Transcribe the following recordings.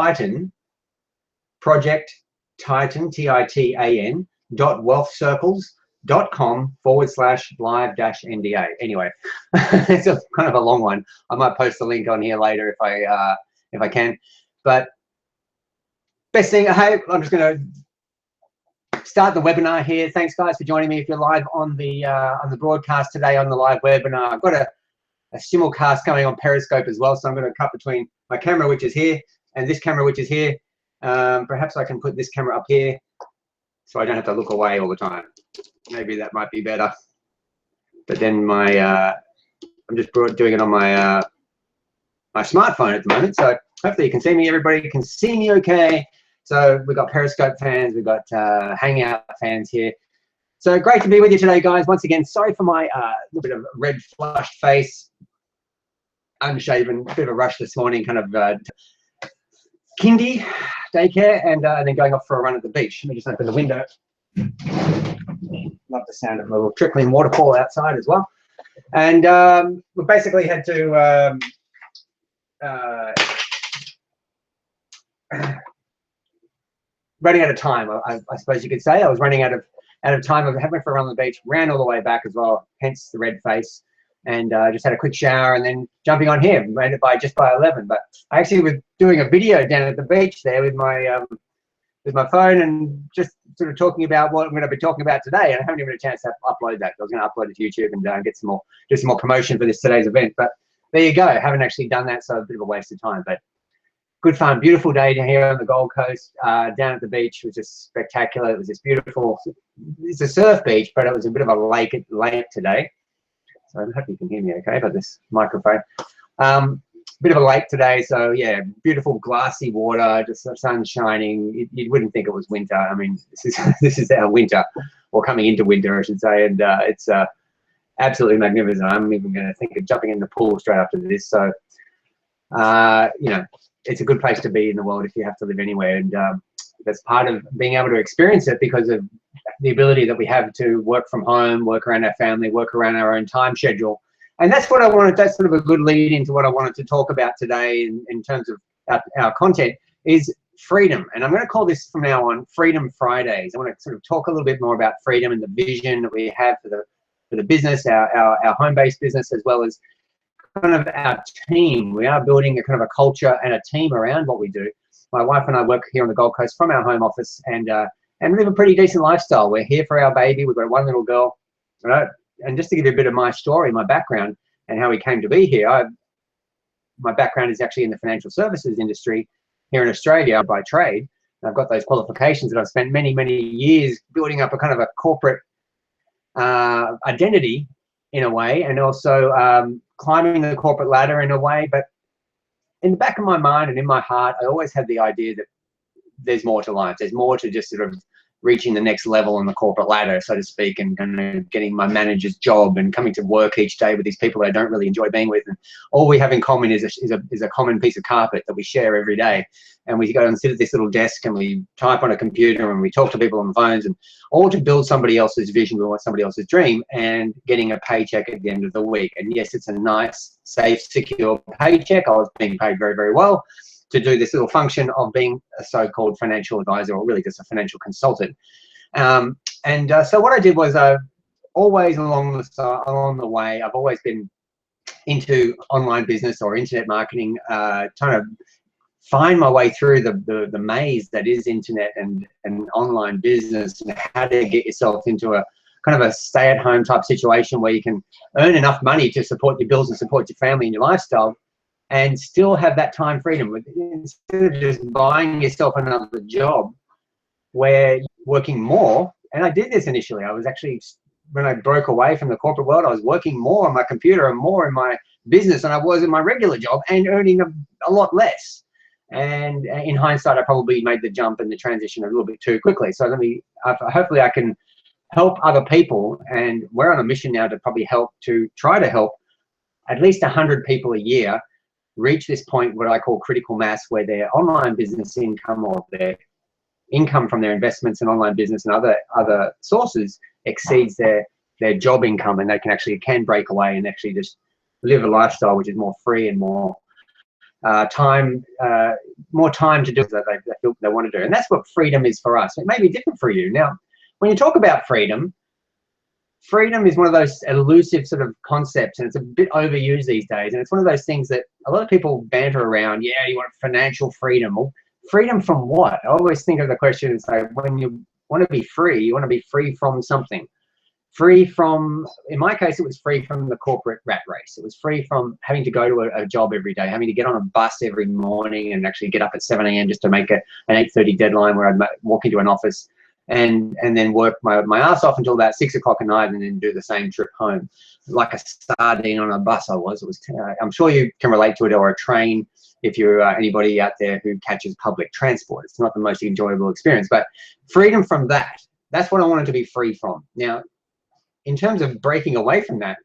Titan, Project Titan, Titan, wealthcircles.com/live-NDA. Anyway, it's a kind of a long one. I might post a link on here later if I can. But best thing, hey, I'm just going to start the webinar here. Thanks guys for joining me. If you're live on the broadcast today on the live webinar, I've got a simulcast going on Periscope as well, so I'm going to cut between my camera, which is here, and this camera, which is here. Perhaps I can put this camera up here so I don't have to look away all the time. Maybe that might be better. But then I'm just doing it on my my smartphone at the moment, so hopefully you can see me. Everybody can see me okay. So we've got Periscope fans, we've got Hangout fans here. So great to be with you today, guys. Once again, sorry for my little bit of red flushed face, unshaven, a bit of a rush this morning, kind of kindy daycare, and then going off for a run at the beach. Let me just open the window. Love the sound of a little trickling waterfall outside as well. And we basically had to running out of time, I suppose you could say. I was running out of time. I went for a run on the beach, ran all the way back as well, hence the red face, and just had a quick shower and then jumping on here, ran it just by 11. But I actually was doing a video down at the beach there with my phone and just sort of talking about what I'm going to be talking about today, and I haven't even had a chance to upload that. I was going to upload it to YouTube and get do some more promotion for today's event, but there you go. I haven't actually done that, so a bit of a waste of time, but good fun. Beautiful day down here on the Gold Coast, down at the beach. It was just spectacular. It was this beautiful, it's a surf beach, but it was a bit of a lake today. So I hope you can hear me okay by this microphone. Bit of a lake today, so yeah, beautiful glassy water, just the sun shining. You wouldn't think it was winter. I mean, this is our winter, or coming into winter, I should say, and it's absolutely magnificent. I'm even going to think of jumping in the pool straight after this. So, you know, it's a good place to be in the world if you have to live anywhere, and that's part of being able to experience it because of the ability that we have to work from home, work around our family, work around our own time schedule. And that's what I wanted, that's sort of a good lead into what I wanted to talk about today in terms of our content, is freedom. And I'm going to call this from now on Freedom Fridays. I want to sort of talk a little bit more about freedom and the vision that we have for the business, our home-based business, as well as kind of our team. We are building a kind of a culture and a team around what we do. My wife and I work here on the Gold Coast from our home office and live a pretty decent lifestyle. We're here for our baby. We've got one little girl. Right? And just to give you a bit of my story, my background, and how we came to be here, my background is actually in the financial services industry here in Australia by trade. And I've got those qualifications that I've spent many, many years building up a kind of a corporate identity in a way, and also climbing the corporate ladder in a way. But in the back of my mind and in my heart, I always had the idea that there's more to life. There's more to just sort of reaching the next level on the corporate ladder, so to speak, and getting my manager's job and coming to work each day with these people that I don't really enjoy being with. And all we have in common is a common piece of carpet that we share every day. And we go and sit at this little desk and we type on a computer and we talk to people on the phones, and all to build somebody else's vision or somebody else's dream and getting a paycheck at the end of the week. And yes, it's a nice, safe, secure paycheck. I was being paid very, very well to do this little function of being a so-called financial advisor, or really just a financial consultant. So what I did was always along the way, I've always been into online business or internet marketing, trying to find my way through the maze that is internet and online business, and how to get yourself into a kind of a stay-at-home type situation where you can earn enough money to support your bills and support your family and your lifestyle, and still have that time freedom, instead of just buying yourself another job where you're working more. And I did this initially. I was actually, when I broke away from the corporate world, I was working more on my computer and more in my business than I was in my regular job, and earning a lot less. And in hindsight, I probably made the jump and the transition a little bit too quickly. So hopefully I can help other people, and we're on a mission now to probably try to help at least 100 people a year reach this point, what I call critical mass, where their online business income, or their income from their investments in online business and other sources, exceeds their job income, and they can break away and actually just live a lifestyle which is more free and more time, more time to do what they feel they want to do. And that's what freedom is for us. It may be different for you. Now, when you talk about freedom, freedom is one of those elusive sort of concepts, and it's a bit overused these days. And it's one of those things that a lot of people banter around. Yeah, you want financial freedom. Well, freedom from what? I always think of the question and say, when you want to be free, you want to be free from something. Free from, in my case, it was free from the corporate rat race. It was free from having to go to a job every day, having to get on a bus every morning and actually get up at 7 a.m. just to make an 8:30 deadline where I'd walk into an office and then work my ass off until about 6 o'clock at night and then do the same trip home. Like a sardine on a bus I was. It was, I'm sure you can relate to it, or a train if you're anybody out there who catches public transport. It's not the most enjoyable experience, but freedom from that, that's what I wanted to be free from. Now, in terms of breaking away from that,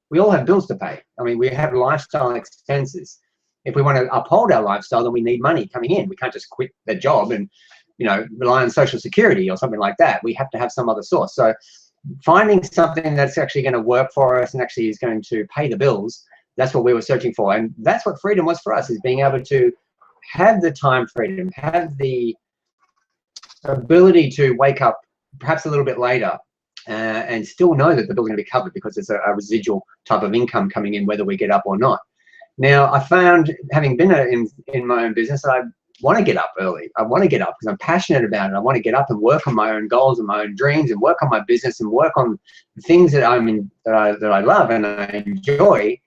we all have bills to pay. I mean, we have lifestyle expenses. If we want to uphold our lifestyle, then we need money coming in. We can't just quit the job and, you know, rely on Social Security or something like that. We have to have some other source. So finding something that's actually going to work for us and actually is going to pay the bills, that's what we were searching for. And that's what freedom was for us, is being able to have the time freedom, have the ability to wake up perhaps a little bit later and still know that the bill's going to be covered because there's a residual type of income coming in whether we get up or not. Now, I found, having been in my own business, I want to get up early. I want to get up because I'm passionate about it. I want to get up and work on my own goals and my own dreams and work on my business and work on the things that that I love and I enjoy.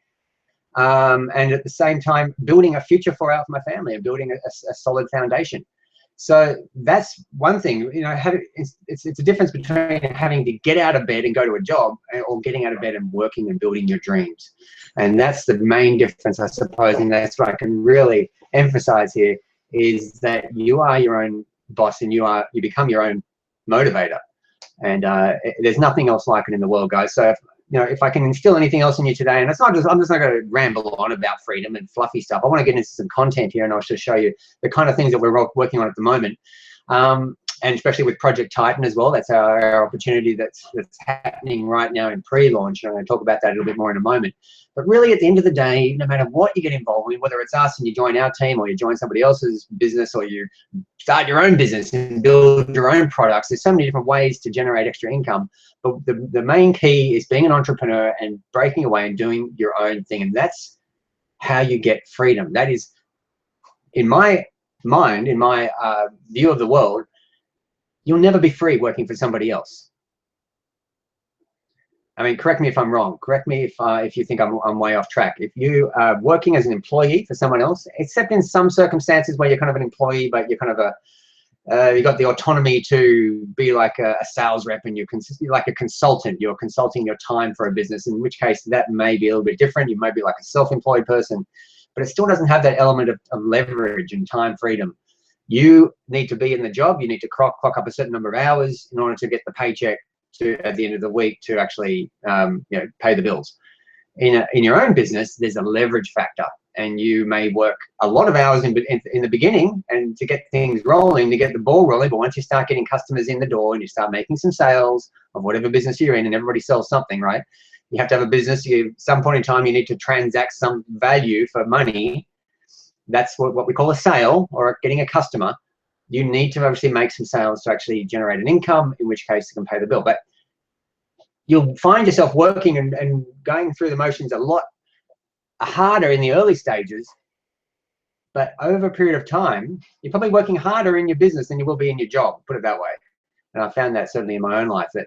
And at the same time, building a future for my family and building a solid foundation. So that's one thing, you know, it's a difference between having to get out of bed and go to a job or getting out of bed and working and building your dreams. And that's the main difference, I suppose. And that's what I can really emphasize here, is that you are your own boss and you become your own motivator. And there's nothing else like it in the world, guys. So if I can instill anything else in you today, and I'm just not going to ramble on about freedom and fluffy stuff. I want to get into some content here, and I'll just show you the kind of things that we're working on at the moment, and especially with Project Titan as well. That's our opportunity that's happening right now in pre-launch. I'm going to talk about that a little bit more in a moment. But really, at the end of the day, no matter what you get involved in, whether it's us and you join our team, or you join somebody else's business, or you start your own business and build your own products, there's so many different ways to generate extra income. But the main key is being an entrepreneur and breaking away and doing your own thing. And that's how you get freedom. That is, in my mind, in my view of the world, you'll never be free working for somebody else. I mean, correct me if I'm wrong. Correct me if you think I'm way off track. If you are working as an employee for someone else, except in some circumstances where you're kind of an employee, but you're kind of you got the autonomy to be like a sales rep, and you're like a consultant. You're consulting your time for a business, in which case that may be a little bit different. You may be like a self-employed person, but it still doesn't have that element of leverage and time freedom. You need to be in the job. You need to clock up a certain number of hours in order to get the paycheck at the end of the week to actually pay the bills. In your own business, there's a leverage factor, and you may work a lot of hours in the beginning and to get things rolling, to get the ball rolling. But once you start getting customers in the door and you start making some sales of whatever business you're in, and everybody sells something, right? You have to have a business. At some point in time, you need to transact some value for money. That's what we call a sale, or getting a customer. You need to obviously make some sales to actually generate an income, in which case you can pay the bill. But you'll find yourself working and going through the motions a lot harder in the early stages, but over a period of time, you're probably working harder in your business than you will be in your job, put it that way. And I found that certainly in my own life, that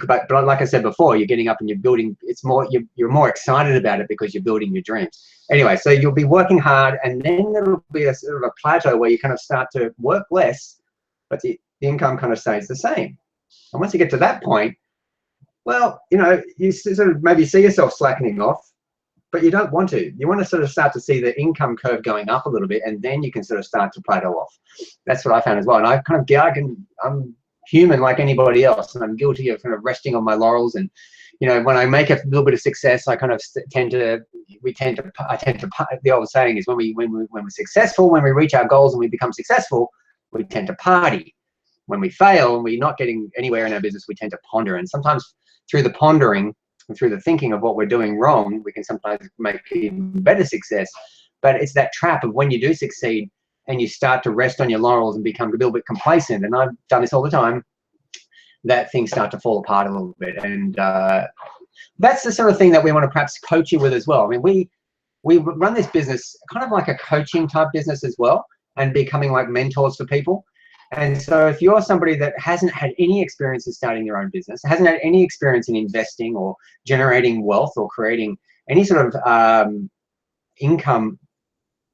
but like I said before, you're getting up and you're building. It's more, you're more excited about it because you're building your dreams. Anyway, so you'll be working hard, and then there'll be a sort of a plateau where you kind of start to work less, but the income kind of stays the same. And once you get to that point, well, you sort of maybe see yourself slackening off, but you don't want to. You want to sort of start to see the income curve going up a little bit, and then you can sort of start to plateau off. That's what I found as well. And I'm human like anybody else, and I'm guilty of kind of resting on my laurels. And when I make a little bit of success, I kind of the old saying is, when we're successful, when we reach our goals and we become successful, we tend to party. When we fail and we're not getting anywhere in our business, we tend to ponder. And sometimes through the pondering and through the thinking of what we're doing wrong, we can sometimes make even better success. But it's that trap of when you do succeed and you start to rest on your laurels and become a little bit complacent, and I've done this all the time, that things start to fall apart a little bit. And that's the sort of thing that we want to perhaps coach you with as well. I mean, we run this business kind of like a coaching type business as well, and becoming like mentors for people. And so if you're somebody that hasn't had any experience in starting your own business, hasn't had any experience in investing or generating wealth or creating any sort of income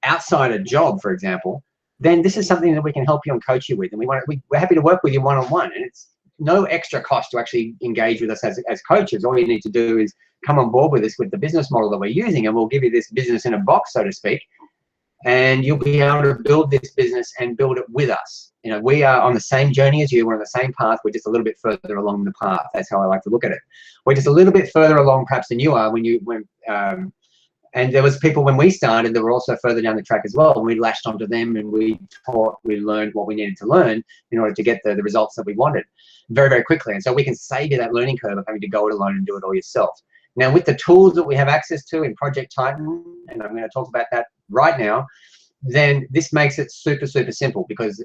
outside a job, for example, then this is something that we can help you and coach you with. And we're happy to work with you one-on-one. And it's no extra cost to actually engage with us as coaches. All you need to do is come on board with us with the business model that we're using, and we'll give you this business in a box, so to speak. And you'll be able to build this business and build it with us. You know, we are on the same journey as you. We're on the same path. We're just a little bit further along the path. That's how I like to look at it. We're just a little bit further along perhaps than you are and there was people when we started that were also further down the track as well. And we latched onto them, and we learned what we needed to learn in order to get the results that we wanted very, very quickly. And so we can save you that learning curve of having to go it alone and do it all yourself. Now, with the tools that we have access to in Project Titan, and I'm going to talk about that right now, then this makes it super, super simple, because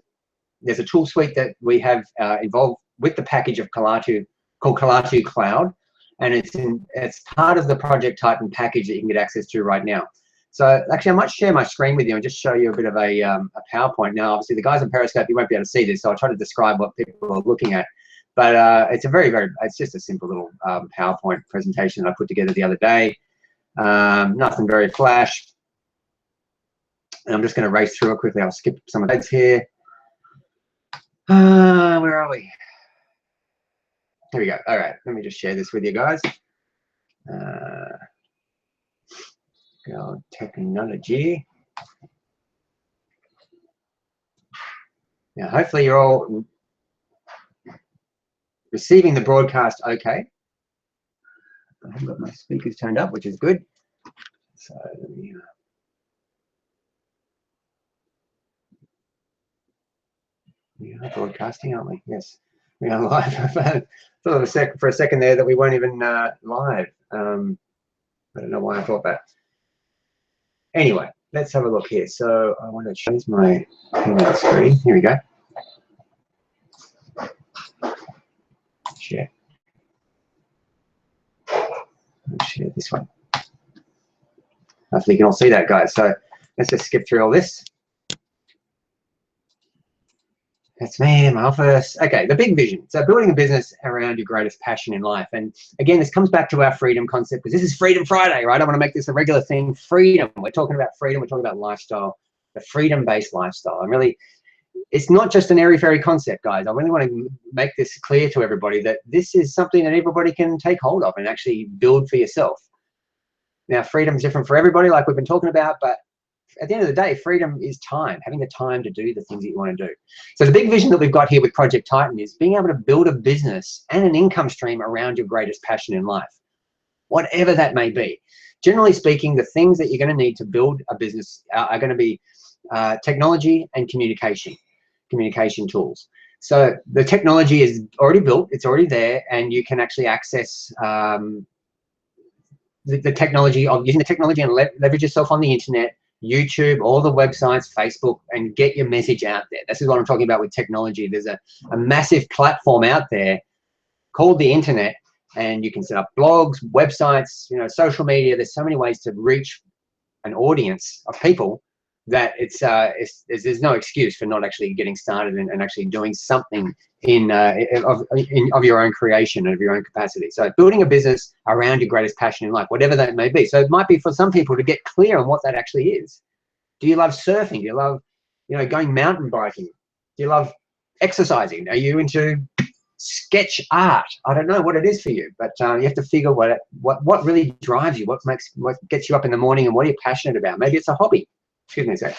there's a tool suite that we have involved with the package of Kolatu called Kolatu Cloud, and it's part of the Project Titan package that you can get access to right now. So actually, I might share my screen with you and just show you a bit of a PowerPoint. Now, obviously, the guys on Periscope, you won't be able to see this, so I'll try to describe what people are looking at. But it's a it's just a simple little PowerPoint presentation that I put together the other day. Nothing very flash. And I'm just going to race through it quickly. I'll skip some of those here. Where are we? Here we go. All right, let me just share this with you guys. Go technology. Now, hopefully you're all receiving the broadcast okay. I haven't got my speakers turned up, which is good. So let me, we are broadcasting, aren't we? Yes, we are live. I thought for a second there that we weren't even live. I don't know why I thought that. Anyway, let's have a look here. So I want to change my screen. Here we go. Share. Let's share this one. Hopefully you can all see that, guys. So let's just skip through all this. That's me in my office. Okay, the big vision. So building a business around your greatest passion in life. And again, this comes back to our freedom concept, because this is Freedom Friday, right? I want to make this a regular thing. Freedom. We're talking about freedom. We're talking about lifestyle, the freedom-based lifestyle. And really, it's not just an airy-fairy concept, guys. I really want to make this clear to everybody that this is something that everybody can take hold of and actually build for yourself. Now, freedom is different for everybody, like we've been talking about, but at the end of the day, freedom is time, having the time to do the things that you want to do. So the big vision that we've got here with Project Titan is being able to build a business and an income stream around your greatest passion in life, whatever that may be. Generally speaking, the things that you're going to need to build a business are going to be technology and communication tools. So the technology is already built, it's already there, and you can actually access the technology of using the technology and leverage yourself on the internet, YouTube, all the websites, Facebook, and get your message out there. This is what I'm talking about with technology. There's a massive platform out there called the internet, and you can set up blogs, websites, you know, social media. There's so many ways to reach an audience of people that there's no excuse for not actually getting started and actually doing something of your own creation and of your own capacity. So building a business around your greatest passion in life, whatever that may be. So it might be for some people to get clear on what that actually is. Do you love surfing? Do you love, you know, going mountain biking? Do you love exercising? Are you into sketch art? I don't know what it is for you, but you have to figure what really drives you, what gets you up in the morning, and what are you passionate about. Maybe it's a hobby. Excuse me a sec.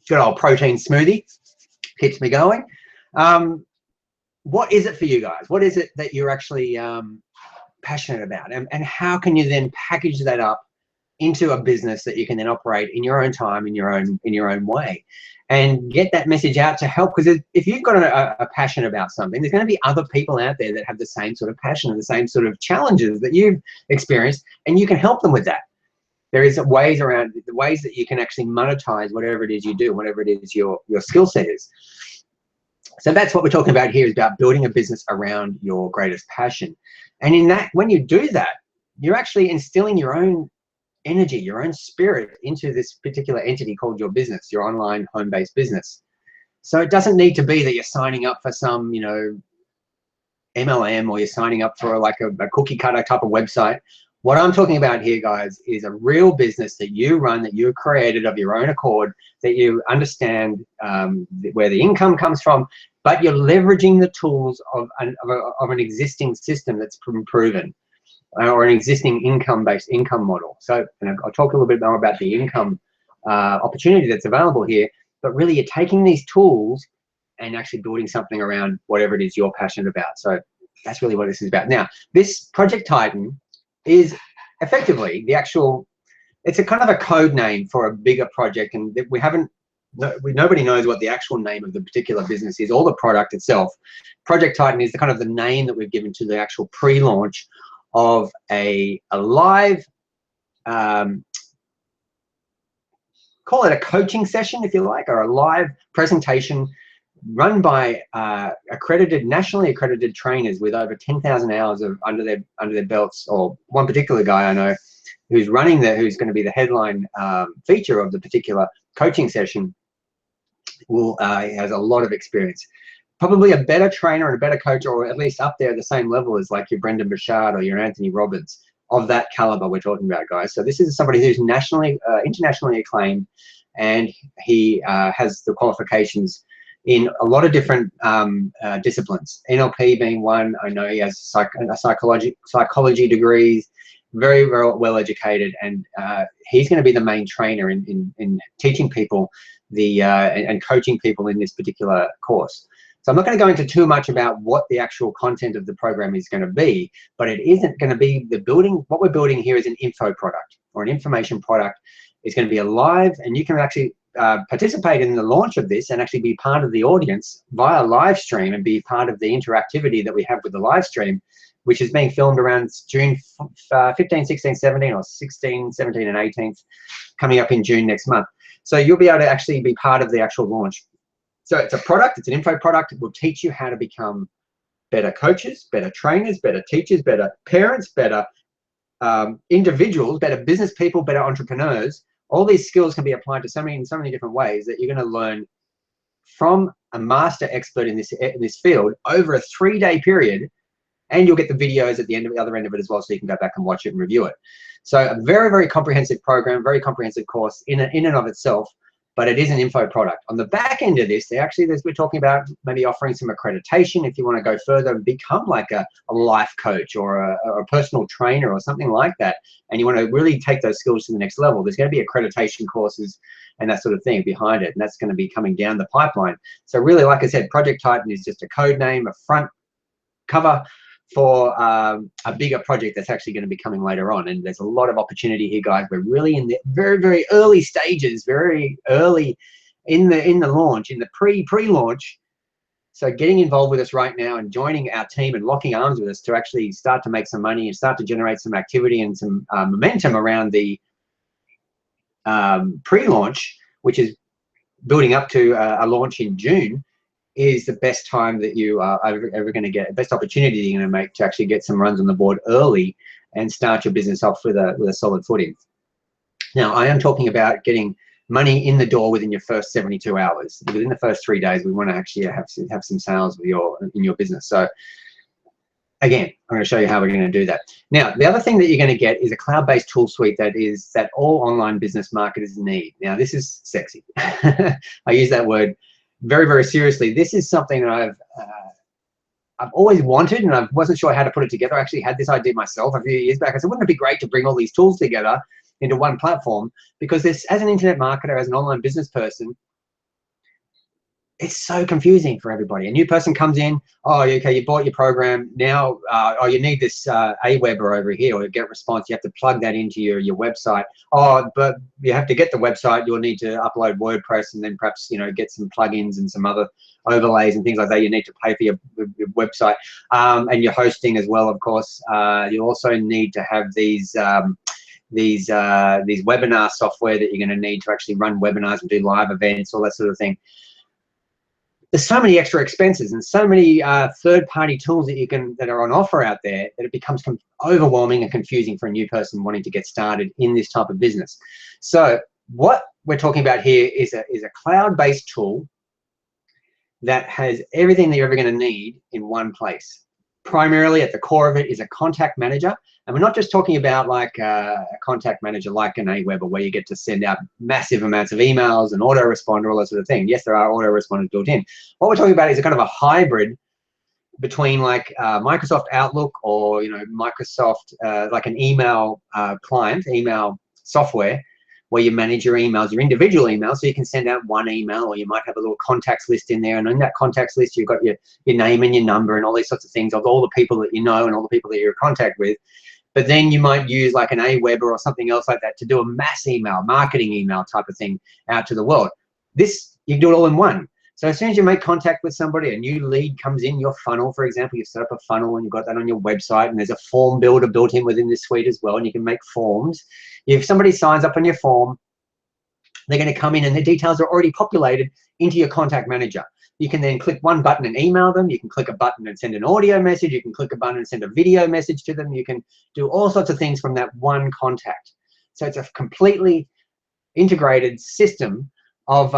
Good old protein smoothie keeps me going. What is it for you guys? What is it that you're actually passionate about, and how can you then package that up into a business that you can then operate in your own time, in your own way, and get that message out to help. Because if you've got a passion about something, there's going to be other people out there that have the same sort of passion and the same sort of challenges that you've experienced, and you can help them with that. There is ways around, the ways that you can actually monetize whatever it is you do, whatever it is your skill set is. So that's what we're talking about here, is about building a business around your greatest passion. And in that, when you do that, you're actually instilling your own energy, your own spirit into this particular entity called your business, your online home-based business. So it doesn't need to be that you're signing up for some, MLM, or you're signing up for like a cookie cutter type of website. What I'm talking about here, guys, is a real business that you run, that you created of your own accord, that you understand where the income comes from, but you're leveraging the tools of an existing system that's proven, or an existing income-based income model. So, and I'll talk a little bit more about the income opportunity that's available here, but really you're taking these tools and actually building something around whatever it is you're passionate about. So that's really what this is about. Now, this Project Titan is effectively it's a kind of a code name for a bigger project, and nobody knows what the actual name of the particular business is, or the product itself. Project Titan is the kind of the name that we've given to the actual pre-launch of a live, call it a coaching session if you like, or a live presentation run by nationally accredited trainers with over 10,000 hours of under their belts. Or one particular guy I know who's who's going to be the headline feature of the particular coaching session, has a lot of experience. Probably a better trainer and a better coach, or at least up there at the same level as like your Brendan Burchard or your Anthony Robbins, of that caliber we're talking about, guys. So this is somebody who's internationally acclaimed, and he has the qualifications in a lot of different disciplines, NLP being one. I know he has psychology degrees, very, very well educated, and he's going to be the main trainer in teaching people and coaching people in this particular course. So I'm not going to go into too much about what the actual content of the program is going to be, but it isn't going to be what we're building here is an info product, or an information product. It's going to be alive, and you can actually participate in the launch of this and actually be part of the audience via live stream, and be part of the interactivity that we have with the live stream, which is being filmed around June 15, 16, 17, or 16, 17, and 18th, coming up in June next month. So you'll be able to actually be part of the actual launch. So it's a product, it's an info product. It will teach you how to become better coaches, better trainers, better teachers, better parents, better individuals, better business people, better entrepreneurs. All these skills can be applied to in so many different ways that you're going to learn from a master expert in this field over a 3-day period, and you'll get the videos at the other end of it as well, so you can go back and watch it and review it. So a very, very comprehensive program, very comprehensive course in and of itself, but it is an info product. On the back end of this, we're talking about maybe offering some accreditation if you want to go further and become like a life coach, or a personal trainer, or something like that, and you want to really take those skills to the next level. There's going to be accreditation courses and that sort of thing behind it, and that's going to be coming down the pipeline. So really, like I said, Project Titan is just a code name, a front cover for a bigger project that's actually going to be coming later on. And there's a lot of opportunity here, guys. We're really in the very, very early stages, very early in the launch, in the pre-launch. So getting involved with us right now and joining our team and locking arms with us to actually start to make some money and start to generate some activity and some momentum around the pre-launch, which is building up to a launch in June, is the best time that you are ever going to get, the best opportunity you're going to make to actually get some runs on the board early and start your business off with a solid footing. Now, I am talking about getting money in the door within your first 72 hours. Within the first 3 days, we want to actually have some sales in your business. So again, I'm going to show you how we're going to do that. Now, the other thing that you're going to get is a cloud-based tool suite that all online business marketers need. Now, this is sexy. I use that word very, very seriously. This is something that I've always wanted, and I wasn't sure how to put it together. I actually had this idea myself a few years back. I said, wouldn't it be great to bring all these tools together into one platform? Because this, as an internet marketer, as an online business person, it's so confusing for everybody. A new person comes in, oh, okay, you bought your program. Now, oh, you need this Aweber over here, or GetResponse. You have to plug that into your website. Oh, but you have to get the website. You'll need to upload WordPress, and then perhaps, you know, get some plugins and some other overlays and things like that. You need to pay for your website, and your hosting as well, of course. You also need to have these webinar software that you're going to need to actually run webinars and do live events, all that sort of thing. There's so many extra expenses and so many third-party tools that are on offer out there that it becomes overwhelming and confusing for a new person wanting to get started in this type of business. So what we're talking about here is a cloud-based tool that has everything that you're ever going to need in one place. Primarily at the core of it is a contact manager. And we're not just talking about like a contact manager like an Aweber where you get to send out massive amounts of emails and autoresponder, all that sort of thing. Yes, there are autoresponders built in. What we're talking about is a kind of a hybrid between like Microsoft Outlook, or, you know, Microsoft, like an email client, email software, where you manage your emails, your individual emails, so you can send out one email, or you might have a little contacts list in there, and in that contacts list you've got your name and your number and all these sorts of things of all the people that you know and all the people that you're in contact with. But then you might use like an Aweber or something else like that to do a mass email, marketing email type of thing out to the world. This, you can do it all in one. So as soon as you make contact with somebody, a new lead comes in your funnel, for example, you set up a funnel and you've got that on your website, and there's a form builder built in within this suite as well, and you can make forms. If somebody signs up on your form, they're going to come in and the details are already populated into your contact manager. You can then click one button and email them. You can click a button and send an audio message. You can click a button and send a video message to them. You can do all sorts of things from that one contact. So it's a completely integrated system of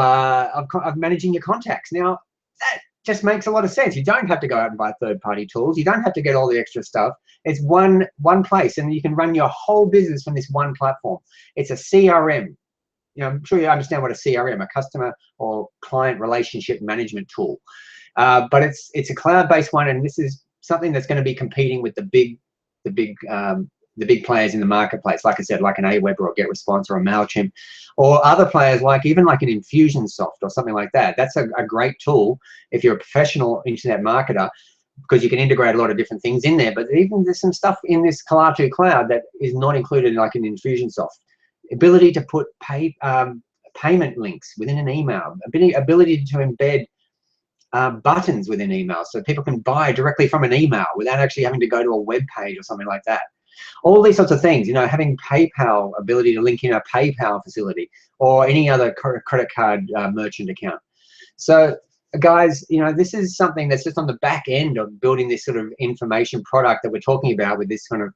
managing your contacts. Now, that just makes a lot of sense. You don't have to go out and buy third-party tools. You don't have to get all the extra stuff. It's one place, and you can run your whole business from this one platform. It's a CRM. You know, I'm sure you understand what a CRM, a customer or client relationship management tool. But it's a cloud-based one, and this is something that's going to be competing with the big players in the marketplace. Like I said, like an Aweber or GetResponse or a MailChimp, or other players like even like an Infusionsoft or something like that. That's a great tool if you're a professional internet marketer, because you can integrate a lot of different things in there. But even there's some stuff in this Kalatu Cloud that is not included like an Infusionsoft. Ability to put payment links within an email, ability to embed buttons within emails so people can buy directly from an email without actually having to go to a web page or something like that. All these sorts of things, you know, having PayPal, ability to link in a PayPal facility or any other credit card merchant account. So guys, you know, this is something that's just on the back end of building this sort of information product that we're talking about with this kind of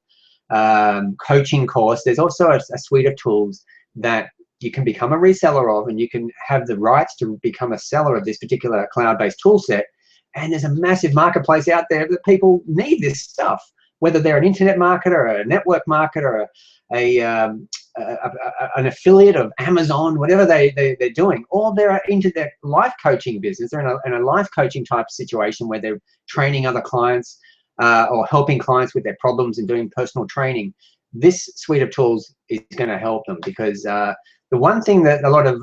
coaching course. There's also a suite of tools that you can become a reseller of, and you can have the rights to become a seller of this particular cloud-based tool set. And there's a massive marketplace out there that people need this stuff, whether they're an internet marketer, a network marketer, an affiliate of Amazon, whatever they're doing, or they're into their life coaching business. They're in a life coaching type situation where they're training other clients, or helping clients with their problems and doing personal training. This suite of tools is going to help them, because the one thing that a lot of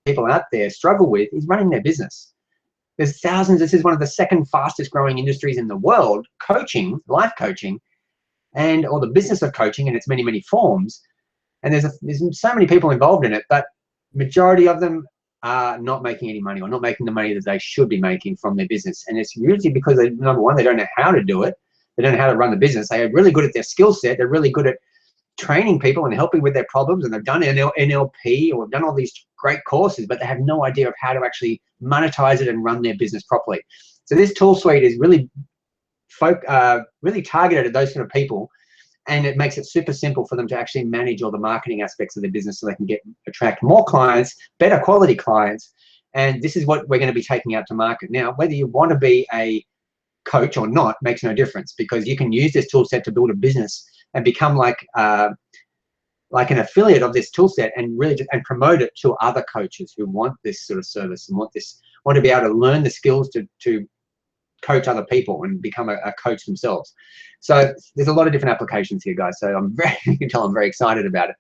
people out there struggle with is running their business. There's thousands. This is one of the second fastest growing industries in the world, coaching, life coaching, or the business of coaching in its many, many forms. And there's so many people involved in it, but majority of them are not making any money, or not making the money that they should be making from their business. And it's usually because number one, they don't know how to do it. They don't know how to run the business. They are really good at their skill set. They're really good at training people and helping with their problems, and they've done NLP or done all these great courses, but they have no idea of how to actually monetize it and run their business properly. So this tool suite is really really targeted at those sort of people, and it makes it super simple for them to actually manage all the marketing aspects of their business, so they can attract more clients, better quality clients. And this is what we're going to be taking out to market. Now, whether you want to be a coach or not makes no difference, because you can use this tool set to build a business and become like an affiliate of this tool set, and really promote it to other coaches who want this sort of service and want to be able to learn the skills to coach other people and become a coach themselves. So there's a lot of different applications here, guys. So you can tell I'm very excited about it.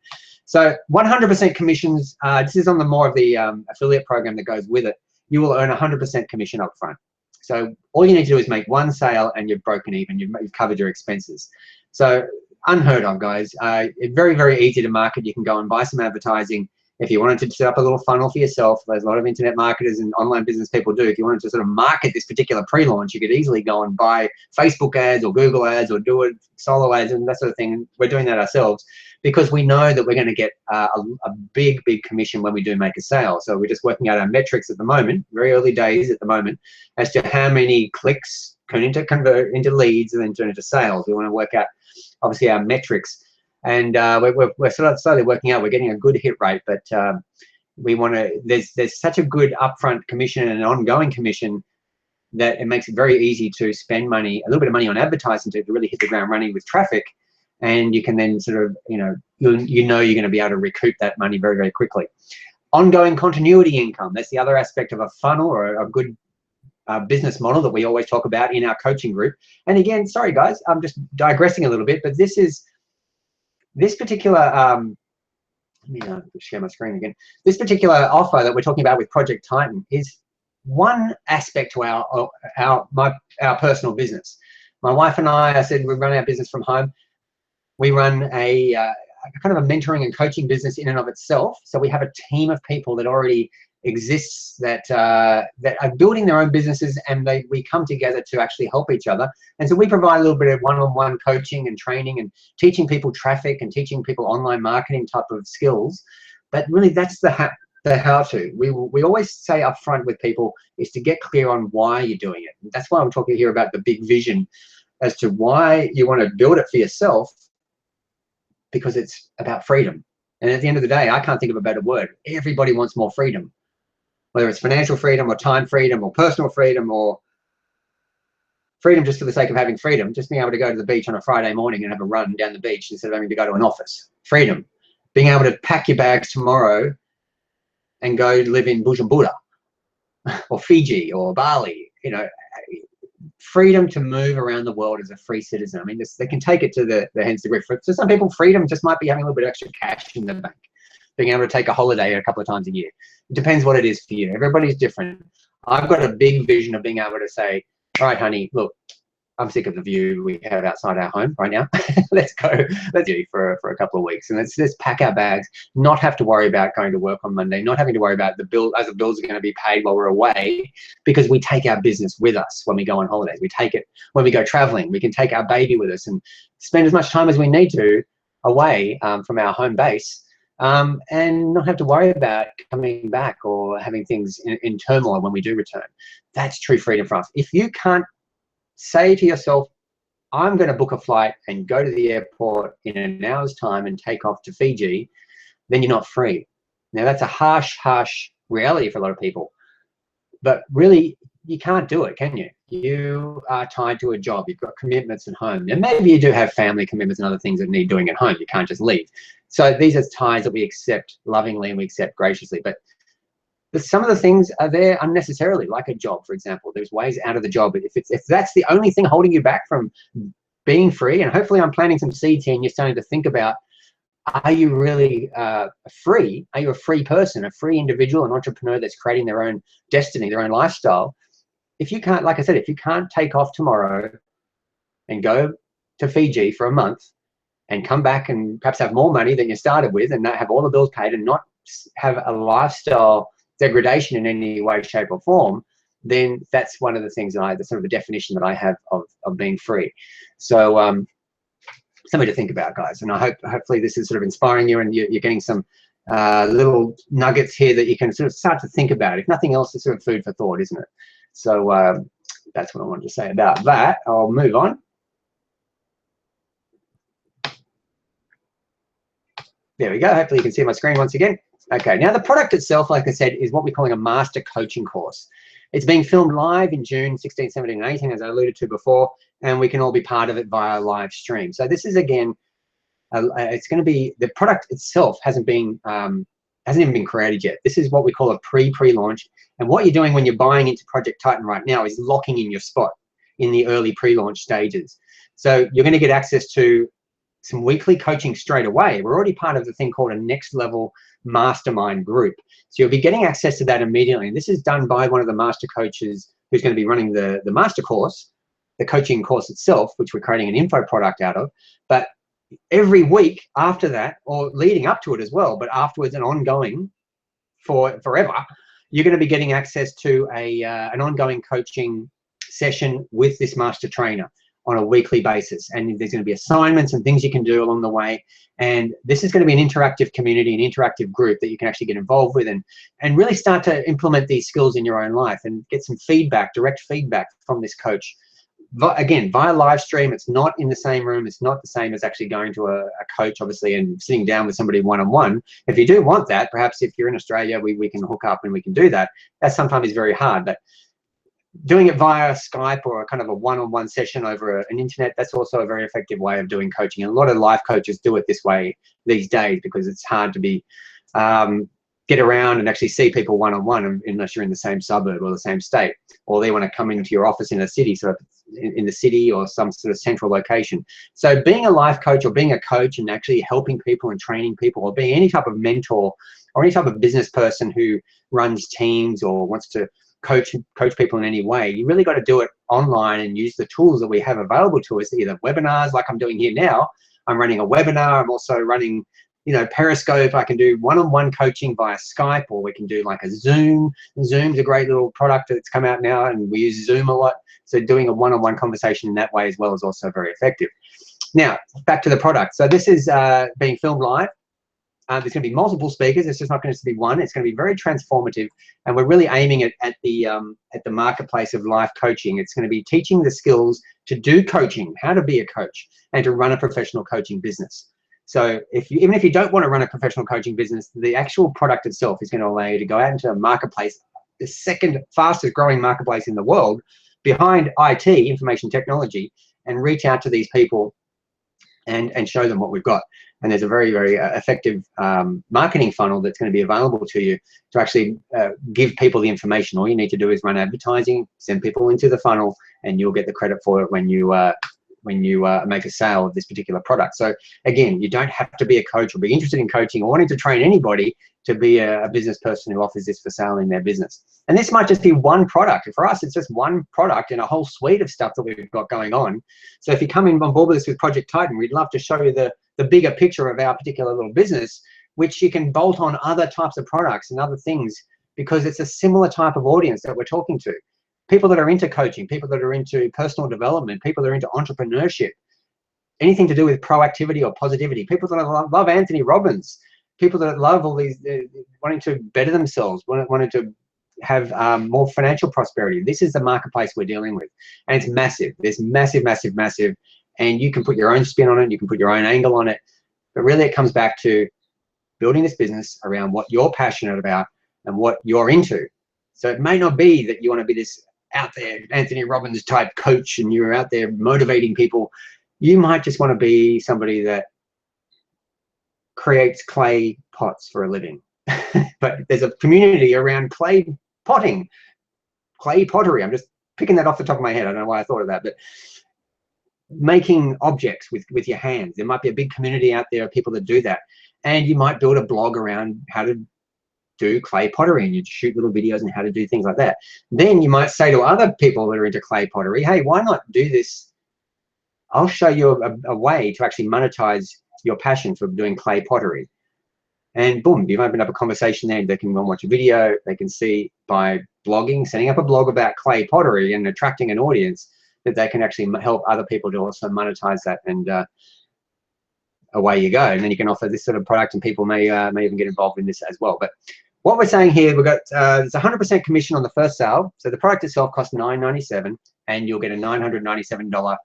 So 100% commissions. This is on the more of the affiliate program that goes with it. you will earn 100% commission up front. So all you need to do is make one sale and you've broken even, you've covered your expenses. So unheard of, guys. It's very, very easy to market. You can go and buy some advertising. If you wanted to set up a little funnel for yourself, there's a lot of internet marketers and online business people do. If you wanted to sort of market this particular pre-launch, you could easily go and buy Facebook ads or Google ads or do it solo ads and that sort of thing. And we're doing that ourselves because we know that we're going to get a big, big commission when we do make a sale. So we're just working out our metrics at the moment, very early days at the moment, as to how many clicks can convert into leads and then turn into sales. We want to work out, obviously, our metrics. And we're sort of slowly working out. We're getting a good hit rate, but we want to. There's such a good upfront commission and an ongoing commission that it makes it very easy to spend money, a little bit of money on advertising to really hit the ground running with traffic, and you can then sort of you're going to be able to recoup that money very, very quickly. Ongoing continuity income. That's the other aspect of a funnel or a good business model that we always talk about in our coaching group. And again, sorry guys, I'm just digressing a little bit, but this particular, let me share my screen again. This particular offer that we're talking about with Project Titan is one aspect to our personal business. My wife and I said we run our business from home. We run a kind of a mentoring and coaching business in and of itself. So we have a team of people that already exists that are building their own businesses, and we come together to actually help each other. And so we provide a little bit of one-on-one coaching and training and teaching people traffic and teaching people online marketing type of skills. But really that's the how-to. We always say up front with people is to get clear on why you're doing it. And that's why I'm talking here about the big vision as to why you want to build it for yourself, because it's about freedom. And at the end of the day, I can't think of a better word. Everybody wants more freedom. Whether it's financial freedom or time freedom or personal freedom or freedom just for the sake of having freedom, just being able to go to the beach on a Friday morning and have a run down the beach instead of having to go to an office. Freedom. Being able to pack your bags tomorrow and go live in Bujumbura or Fiji or Bali. Freedom to move around the world as a free citizen. I mean, they can take it to the nth degree. For some people, freedom just might be having a little bit of extra cash in the bank, being able to take a holiday a couple of times a year. It depends what it is for you. Everybody's different. I've got a big vision of being able to say, all right, honey, look, I'm sick of the view we have outside our home right now. Let's go. Let's do for a couple of weeks. And let's pack our bags, not have to worry about going to work on Monday, not having to worry about the bills are going to be paid while we're away, because we take our business with us when we go on holidays. We take it when we go traveling. We can take our baby with us and spend as much time as we need to away from our home base, and not have to worry about coming back or having things in turmoil when we do return. That's true freedom for us. If you can't say to yourself, I'm going to book a flight and go to the airport in an hour's time and take off to Fiji, then you're not free. Now, that's a harsh, harsh reality for a lot of people. But really, you can't do it, can you? You are tied to a job. You've got commitments at home. And maybe you do have family commitments and other things that need doing at home. You can't just leave. So these are ties that we accept lovingly and we accept graciously. But some of the things are there unnecessarily, like a job, for example. There's ways out of the job. If that's the only thing holding you back from being free, and hopefully I'm planting some seeds here and you're starting to think about, are you really free? Are you a free person, a free individual, an entrepreneur that's creating their own destiny, their own lifestyle? If you can't, like I said, if you can't take off tomorrow and go to Fiji for a month and come back and perhaps have more money than you started with and not have all the bills paid and not have a lifestyle degradation in any way, shape or form, then that's one of the things that the sort of the definition that I have of being free. So something to think about, guys. And hopefully this is sort of inspiring you and you're getting some little nuggets here that you can sort of start to think about. If nothing else, it's sort of food for thought, isn't it? So that's what I wanted to say about that. I'll move on. There we go. Hopefully you can see my screen once again. Okay, now the product itself, like I said, is what we're calling a master coaching course. It's being filmed live in June 16, 17, and 18, as I alluded to before, and we can all be part of it via live stream. So this is, again, it's going to be, the product itself hasn't even been created yet. This is what we call a pre-launch. And what you're doing when you're buying into Project Titan right now is locking in your spot in the early pre-launch stages. So you're going to get access to some weekly coaching straight away. We're already part of the thing called a next level mastermind group. So you'll be getting access to that immediately. And this is done by one of the master coaches who's going to be running the master course, the coaching course itself, which we're creating an info product out of. But every week after that, or leading up to it as well, but afterwards and ongoing for forever, you're going to be getting access to an ongoing coaching session with this master trainer on a weekly basis. And there's going to be assignments and things you can do along the way. And this is going to be an interactive community, an interactive group that you can actually get involved with and really start to implement these skills in your own life and get some feedback, direct feedback from this coach. Again, via live stream. It's not in the same room. It's not the same as actually going to a coach, obviously, and sitting down with somebody one-on-one. If you do want that, perhaps if you're in Australia, we can hook up and we can do that. That sometimes is very hard, but doing it via Skype or a kind of a one-on-one session over an internet, that's also a very effective way of doing coaching. And a lot of life coaches do it this way these days because it's hard to be get around and actually see people one-on-one unless you're in the same suburb or the same state, or they want to come into your office in a city, so in the city or some sort of central location. So being a life coach or being a coach and actually helping people and training people, or being any type of mentor or any type of business person who runs teams or wants to coach people in any way, you really got to do it online and use the tools that we have available to us, either webinars like I'm doing here now. I'm running a webinar. I'm also running, Periscope. I can do one-on-one coaching via Skype, or we can do like a Zoom. Zoom's a great little product that's come out now, and we use Zoom a lot. So doing a one-on-one conversation in that way as well is also very effective. Now, back to the product. So this is being filmed live. There's going to be multiple speakers. It's just not going to be one. It's going to be very transformative, and we're really aiming at the marketplace of life coaching. It's going to be teaching the skills to do coaching, how to be a coach, and to run a professional coaching business. So even if you don't want to run a professional coaching business, the actual product itself is going to allow you to go out into a marketplace, the second fastest growing marketplace in the world, behind IT, information technology, and reach out to these people and show them what we've got. And there's a very, very effective marketing funnel that's going to be available to you to actually give people the information. All you need to do is run advertising, send people into the funnel, and you'll get the credit for it when you make a sale of this particular product. So again, you don't have to be a coach or be interested in coaching or wanting to train anybody to be a business person who offers this for sale in their business. And this might just be one product. For us, it's just one product in a whole suite of stuff that we've got going on. So if you come in on board with us with Project Titan, we'd love to show you the bigger picture of our particular little business, which you can bolt on other types of products and other things, because it's a similar type of audience that we're talking to. People that are into coaching, people that are into personal development, people that are into entrepreneurship, anything to do with proactivity or positivity, people that love Anthony Robbins, people that love all these, wanting to better themselves, wanting to have more financial prosperity. This is the marketplace we're dealing with. And it's massive. There's massive, massive, massive. And you can put your own spin on it. You can put your own angle on it. But really it comes back to building this business around what you're passionate about and what you're into. So it may not be that you want to be this out there Anthony Robbins type coach and you're out there motivating people. You might just want to be somebody that creates clay pots for a living. But there's a community around clay potting, clay pottery. I'm just picking that off the top of my head. I don't know why I thought of that, but making objects with your hands. There might be a big community out there of people that do that. And you might build a blog around how to do clay pottery, and you shoot little videos on how to do things like that. Then you might say to other people that are into clay pottery, hey, why not do this? I'll show you a way to actually monetize your passion for doing clay pottery. And boom, you've opened up a conversation there. They can go and watch a video. They can see by blogging, setting up a blog about clay pottery and attracting an audience, that they can actually help other people to also monetize that, and away you go. And then you can offer this sort of product, and people may even get involved in this as well. But what we're saying here, we've got there's 100% commission on the first sale. So the product itself costs $9.97, and you'll get a $997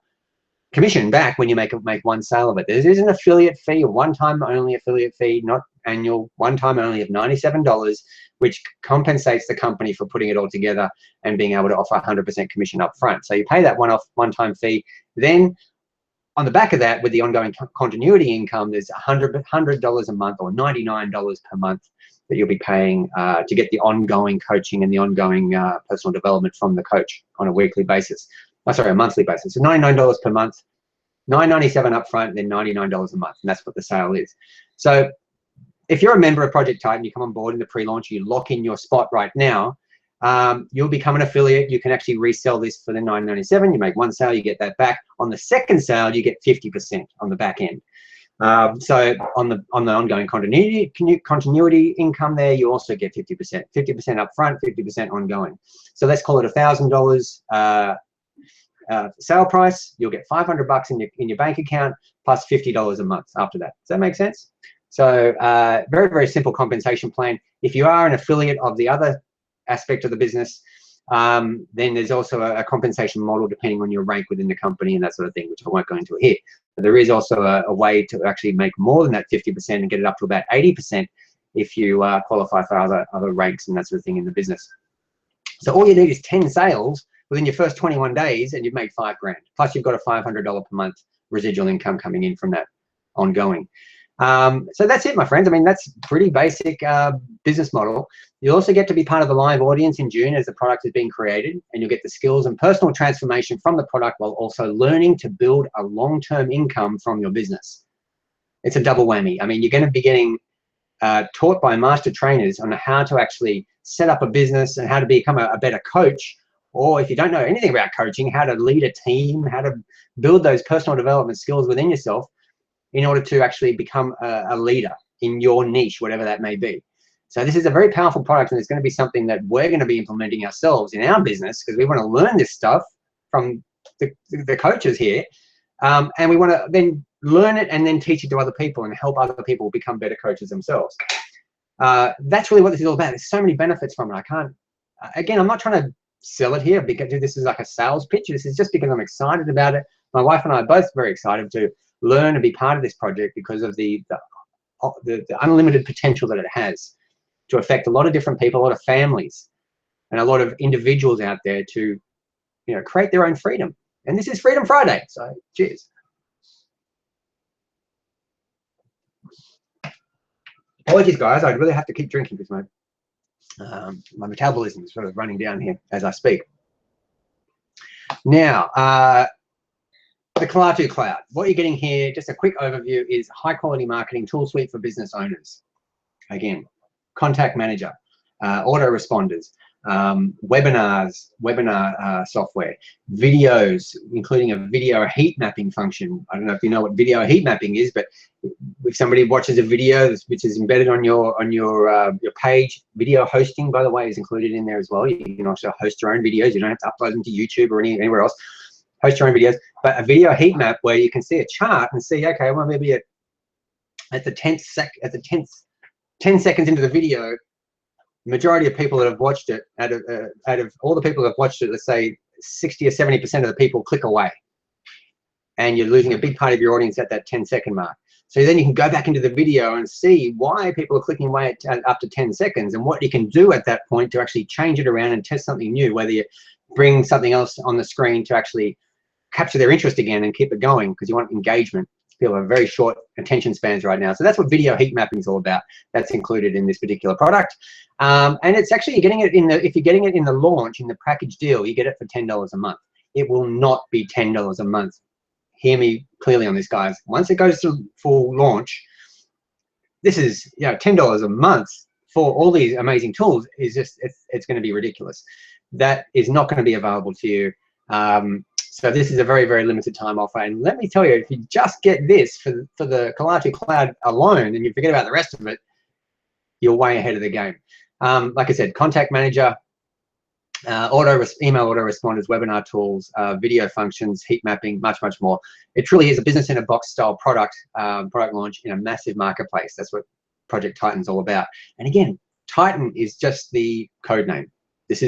commission back when you make one sale of it. There is an affiliate fee, a one-time only affiliate fee, not annual, one-time only of $97, which compensates the company for putting it all together and being able to offer 100% commission up front. So you pay that one-time fee. Then on the back of that, with the ongoing continuity income, there's $100 a month, or $99 per month, that you'll be paying to get the ongoing coaching and the ongoing personal development from the coach on a weekly basis. Oh, sorry, a monthly basis. So $99 per month, $9.97 upfront, then $99 a month, and that's what the sale is. So if you're a member of Project Titan, you come on board in the pre-launch, you lock in your spot right now, you'll become an affiliate. You can actually resell this for the $9.97. You make one sale, you get that back. On the second sale, you get 50% on the back end. So on the ongoing continuity income there, you also get 50%. 50% upfront, 50% ongoing. So let's call it $1,000 sale price. You'll get $500 in your bank account plus $50 a month after that. Does that make sense? So very, very simple compensation plan. If you are an affiliate of the other aspect of the business, then there's also a compensation model depending on your rank within the company and that sort of thing, which I won't go into here. But there is also a way to actually make more than that 50% and get it up to about 80% if you qualify for other ranks and that sort of thing in the business. So all you need is 10 sales within your first 21 days and you've made $5 grand. Plus you've got a $500 per month residual income coming in from that ongoing. So that's it, my friends. I mean, that's pretty basic business model. You also get to be part of the live audience in June as the product is being created, and you'll get the skills and personal transformation from the product while also learning to build a long-term income from your business. It's a double whammy. I mean, you're going to be getting taught by master trainers on how to actually set up a business and how to become a better coach, or if you don't know anything about coaching, how to lead a team, how to build those personal development skills within yourself in order to actually become a leader in your niche, whatever that may be. So this is a very powerful product, and it's going to be something that we're going to be implementing ourselves in our business because we want to learn this stuff from the coaches here, and we want to then learn it and then teach it to other people and help other people become better coaches themselves. That's really what this is all about. There's so many benefits from it. I can't, again, I'm not trying to sell it here because this is like a sales pitch. This is just because I'm excited about it. My wife and I are both very excited to learn and be part of this project because of the unlimited potential that it has to affect a lot of different people, a lot of families, and a lot of individuals out there to, create their own freedom. And this is Freedom Friday, so cheers. Apologies, guys. I really have to keep drinking because my metabolism is sort of running down here as I speak. Now, the Clatu Cloud. What you're getting here, just a quick overview, is high quality marketing tool suite for business owners. Again, contact manager, autoresponders, webinars, webinar software, videos, including a video heat mapping function. I don't know if you know what video heat mapping is, but if somebody watches a video which is embedded on your page, video hosting, by the way, is included in there as well. You can also host your own videos. You don't have to upload them to YouTube or anywhere else. Host your own videos, but a video heat map where you can see a chart and see, okay, well, maybe at the 10 seconds into the video, the majority of people that have watched it, out of all the people that have watched it, let's say 60 or 70% of the people click away, and you're losing a big part of your audience at that 10-second mark. So then you can go back into the video and see why people are clicking away up to 10 seconds and what you can do at that point to actually change it around and test something new, whether you bring something else on the screen to actually capture their interest again and keep it going, because you want engagement. People have very short attention spans right now. So that's what video heat mapping is all about. That's included in this particular product. And it's actually, you're getting it if you're getting it in the launch, in the package deal, you get it for $10 a month. It will not be $10 a month. Hear me clearly on this, guys. Once it goes to full launch, this is, $10 a month for all these amazing tools is just, it's going to be ridiculous. That is not going to be available to you. So this is a very, very limited time offer. And let me tell you, if you just get this for the Clatu Cloud alone and you forget about the rest of it, you're way ahead of the game. Like I said, contact manager, email autoresponders, webinar tools, video functions, heat mapping, much, much more. It truly is a business in a box style product launch in a massive marketplace. That's what Project Titan's all about. And again, Titan is just the code name.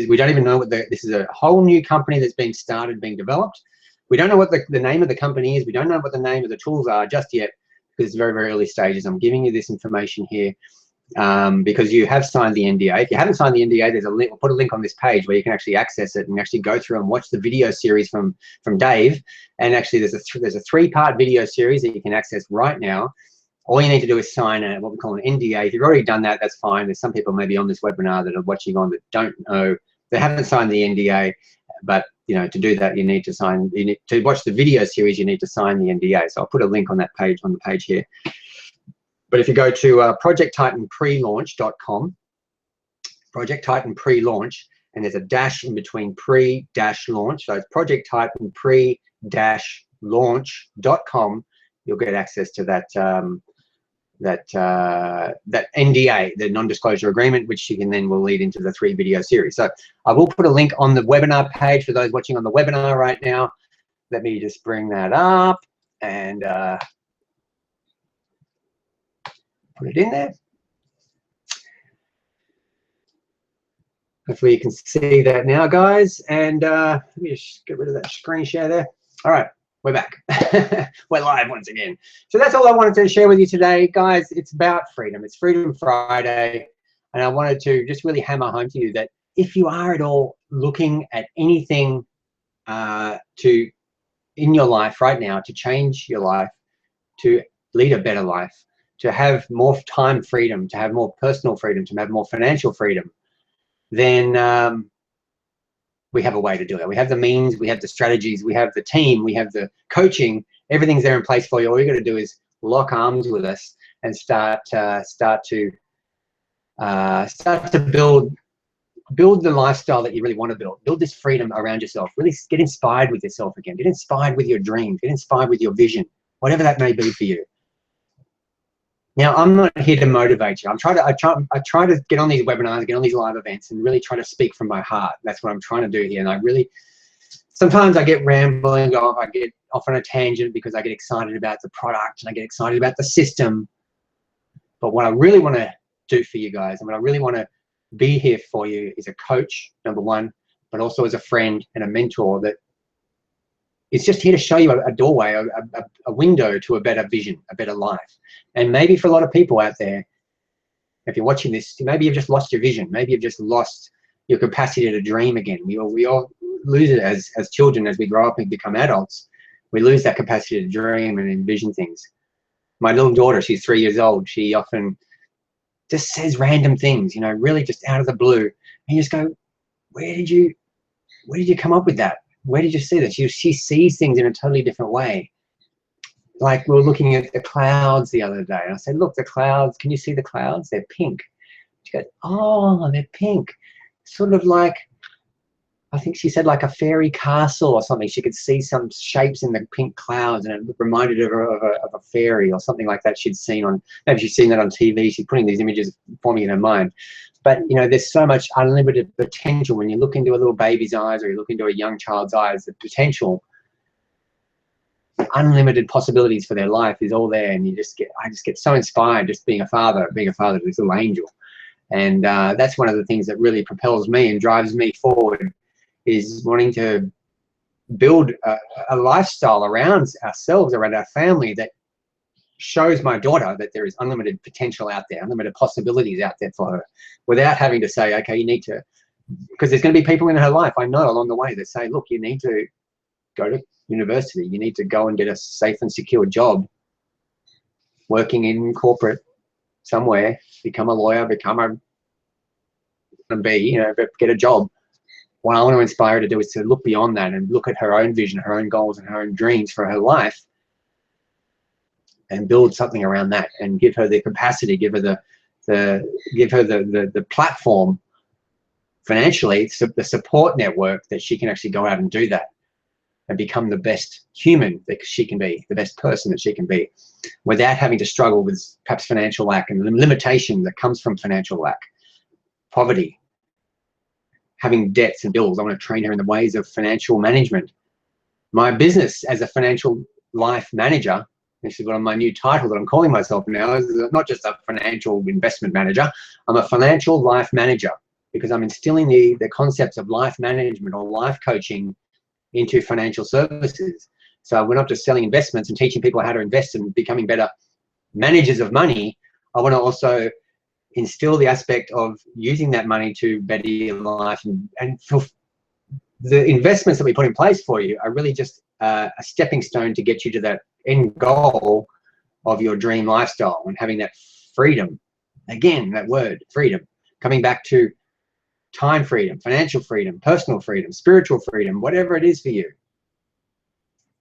We don't even know what this is a whole new company that's being started, being developed. We don't know what the name of the company is. We don't know what the name of the tools are just yet, because it's very, very early stages. I'm giving you this information here because you have signed the NDA. If you haven't signed the NDA, there's a link. I'll put a link on this page where you can actually access it and actually go through and watch the video series from Dave. And actually, there's a 3-part video series that you can access right now. All you need to do is sign what we call an NDA. If you've already done that, that's fine. There's some people maybe on this webinar that are watching on that don't know, they haven't signed the NDA, but to do that, you need to watch the video series, you need to sign the NDA. So I'll put a link on that page, on the page here. But if you go to projecttitanprelaunch.com, Project Titan pre-launch, and there's a dash in between pre-launch. So it's projecttitanpre-launch.com. You'll get access to that that NDA, the non-disclosure agreement, which you can then will lead into the 3 video series. So I will put a link on the webinar page for those watching on the webinar right now. Let me just bring that up and put it in there. Hopefully you can see that now, guys. And let me just get rid of that screen share there. All right, we're back. We're live once again. So that's all I wanted to share with you today, guys. It's about freedom. It's Freedom Friday. And I wanted to just really hammer home to you that if you are at all looking at anything in your life right now to change your life, to lead a better life, to have more time freedom, to have more personal freedom, to have more financial freedom, then we have a way to do it. We have the means, we have the strategies, we have the team, we have the coaching. Everything's there in place for you. All you got to do is lock arms with us and start to build the lifestyle that you really want to build. Build this freedom around yourself. Really get inspired with yourself again. Get inspired with your dreams. Get inspired with your vision, whatever that may be for you. Now, I'm not here to motivate you. I try to get on these webinars, get on these live events, and really try to speak from my heart. That's what I'm trying to do here. And I really, sometimes I get rambling off. I get off on a tangent because I get excited about the product and I get excited about the system. But what I really want to do for you guys, and what I really want to be here for you, is a coach, number one, but also as a friend and a mentor that is just here to show you a doorway, a window to a better vision, a better life. And maybe for a lot of people out there, if you're watching this, maybe you've just lost your vision. Maybe you've just lost your capacity to dream again. We all lose it as children, as we grow up and become adults. We lose that capacity to dream and envision things. My little daughter, she's 3 years old. She often just says random things, really just out of the blue. And you just go, where did you come up with that? Where did you see this? She sees things in a totally different way. Like we were looking at the clouds the other day. And I said, look, the clouds, can you see the clouds? They're pink. She goes, oh, they're pink. Sort of like, I think she said like a fairy castle or something. She could see some shapes in the pink clouds and it reminded her of a fairy or something like that she'd seen on, maybe she's seen that on TV. She's putting these images forming in her mind. But, there's so much unlimited potential when you look into a little baby's eyes or you look into a young child's eyes. The potential, unlimited possibilities for their life is all there. And I just get so inspired just being a father to this little angel. And that's one of the things that really propels me and drives me forward, is wanting to build a lifestyle around ourselves, around our family, that shows my daughter that there is unlimited potential out there, unlimited possibilities out there for her, without having to say, okay, you need to, because there's going to be people in her life, I know, along the way that say, look, you need to go to university, you need to go and get a safe and secure job, working in corporate somewhere, become a lawyer, get a job. What I want to inspire her to do is to look beyond that and look at her own vision, her own goals, and her own dreams for her life, and build something around that, and give her the capacity, give her the platform financially, the support network that she can actually go out and do that and become the best human that she can be, the best person that she can be, without having to struggle with perhaps financial lack and the limitation that comes from financial lack, poverty, having debts and bills. I want to train her in the ways of financial management. My business as a financial life manager, this is what my new title that I'm calling myself now, is not just a financial investment manager. I'm a financial life manager, because I'm instilling the concepts of life management or life coaching into financial services. So we're not just selling investments and teaching people how to invest and becoming better managers of money. I want to also instill the aspect of using that money to better your life, and the investments that we put in place for you are really just a stepping stone to get you to that end goal of your dream lifestyle, and having that freedom. Again, that word, freedom, coming back to time freedom, financial freedom, personal freedom, spiritual freedom, whatever it is for you.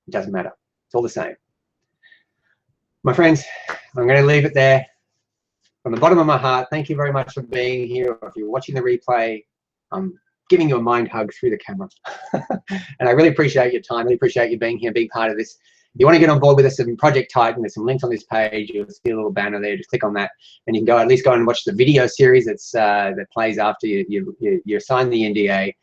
It doesn't matter. It's all the same. My friends, I'm going to leave it there. From the bottom of my heart, thank you very much for being here. If you're watching the replay, I'm giving you a mind hug through the camera. And I really appreciate your time. I really appreciate you being here, being part of this. If you want to get on board with us in Project Titan, there's some links on this page. You'll see a little banner there. Just click on that, and you can go at least go and watch the video series that's that plays after you sign the NDA.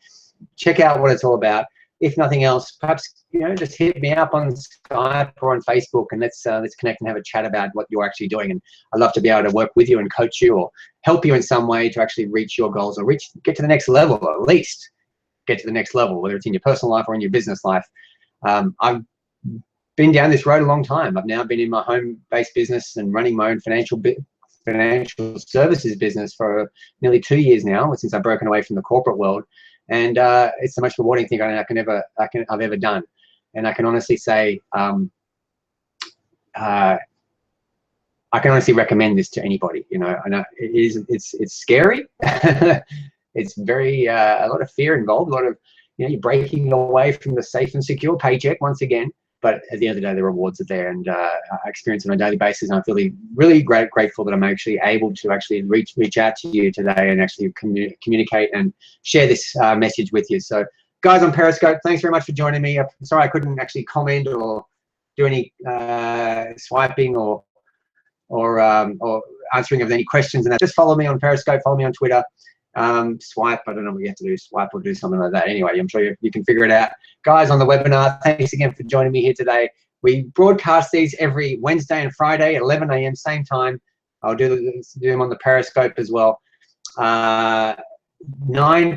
Check out what it's all about. If nothing else, perhaps just hit me up on Skype or on Facebook, and let's connect and have a chat about what you're actually doing. And I'd love to be able to work with you and coach you or help you in some way to actually reach your goals or get to the next level, or at least get to the next level, whether it's in your personal life or in your business life. I've been down this road a long time. I've now been in my home-based business and running my own financial services business for nearly 2 years now, since I've broken away from the corporate world. And it's the most rewarding thing I've ever done. And I can honestly say, I can honestly recommend this to anybody. I know it's scary. It's very a lot of fear involved. A lot of you're breaking away from the safe and secure paycheck once again. But at the end of the day, the rewards are there, and I experience it on a daily basis. And I'm feeling really grateful that I'm actually able to actually reach out to you today and actually communicate and share this message with you. So, guys on Periscope, thanks very much for joining me. I'm sorry I couldn't actually comment or do any swiping or answering of any questions. And just follow me on Periscope, follow me on Twitter. Swipe, I don't know what you have to do, swipe or do something like that. Anyway, I'm sure you can figure it out. Guys on the webinar, thanks again for joining me here today. We broadcast these every Wednesday and Friday at 11 a.m. same time. I'll do them on the Periscope as well. 9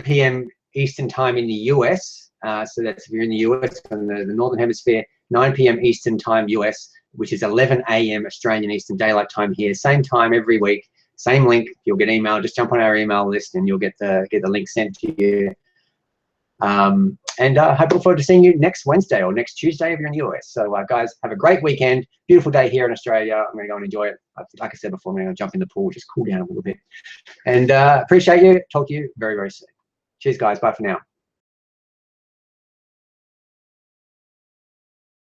p.m. Eastern time in the US. So that's if you're in the US, in the Northern Hemisphere, 9 p.m. Eastern time US, which is 11 a.m. Australian Eastern Daylight Time here. Same time every week. Same link. You'll get email. Just jump on our email list, and you'll get the link sent to you. And I look forward to seeing you next Wednesday or next Tuesday if you're in the US. So, guys, have a great weekend. Beautiful day here in Australia. I'm going to go and enjoy it. Like I said before, I'm going to jump in the pool, just cool down a little bit. And appreciate you. Talk to you very, very soon. Cheers, guys. Bye for now.